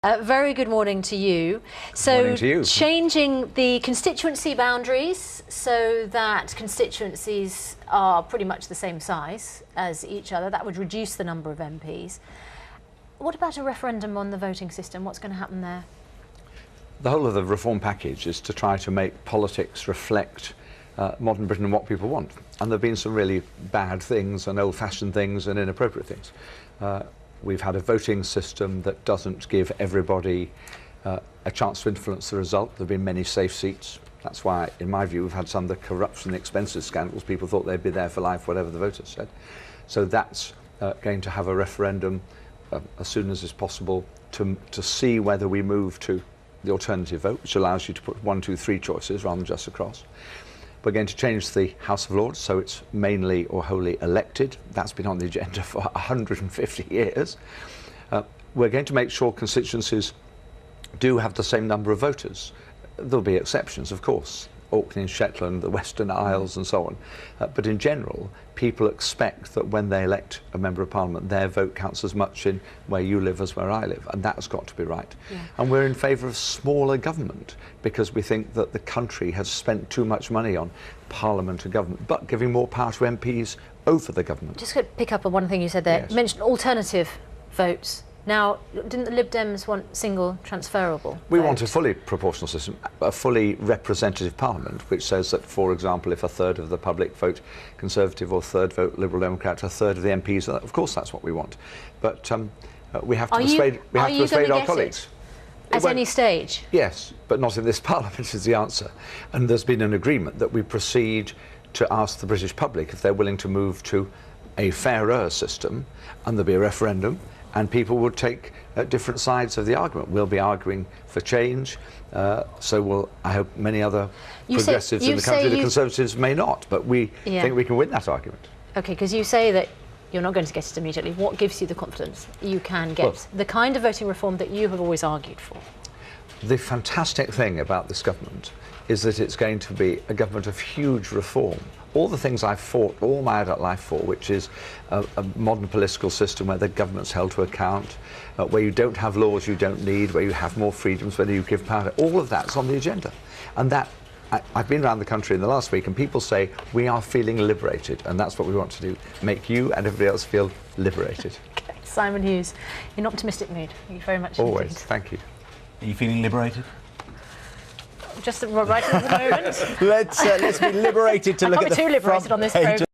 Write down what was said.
Very good morning to you. Morning to you. Changing the constituency boundaries so that constituencies are pretty much the same size as each other, that would reduce the number of MPs. What about a referendum on the voting system? What's going to happen there? The whole of the reform package is to try to make politics reflect modern Britain and what people want. And there have been some really bad things and old-fashioned things and inappropriate things. We've had a voting system that doesn't give everybody a chance to influence the result. There have been many safe seats. That's why, in my view, we've had some of the corruption and expenses scandals. People thought they'd be there for life, whatever the voters said. So that's going to have a referendum as soon as is possible to see whether we move to the alternative vote, which allows you to put 1, 2, 3 choices rather than just across. We're going to change the House of Lords so it's mainly or wholly elected. That's been on the agenda for 150 years. We're going to make sure constituencies do have the same number of voters. There'll be exceptions, of course, Orkney and Shetland, the Western Isles and so on. But in general, people expect that when they elect a Member of Parliament, their vote counts as much in where you live as where I live, and that's got to be right. Yeah. And we're in favour of smaller government because we think that the country has spent too much money on Parliament and government, but giving more power to MPs over the government. Just to pick up on one thing you said there, yes. You mentioned alternative votes. Now, didn't the Lib Dems want single transferable We vote? want a fully proportional system, a fully representative parliament, which says that, for example, if a third of the public vote Conservative or a third vote Liberal Democrat, a third of the MPs, of course that's what we want. But we have to persuade our colleagues. At any stage? Yes, but not in this parliament is the answer. And there's been an agreement that we proceed to ask the British public if they're willing to move to a fairer system, and there'll be a referendum, and people would take different sides of the argument. We'll be arguing for change, so will, I hope, many other progressives in the country. The Conservatives may not, but we think we can win that argument. OK, because you say that you're not going to get it immediately. What gives you the confidence you can get the kind of voting reform that you have always argued for? The fantastic thing about this government is that it's going to be a government of huge reform. All the things I've fought all my adult life for, which is a modern political system where the government's held to account, where you don't have laws you don't need, where you have more freedoms, where you give power, all of that's on the agenda. And that, I've been around the country in the last week and people say, we are feeling liberated, and that's what we want to do, make you and everybody else feel liberated. Okay. Simon Hughes, in optimistic mood. Thank you very much Always, indeed. Thank you. Are you feeling liberated? Just right at the moment. Let's be liberated to look at the too liberated on this programme.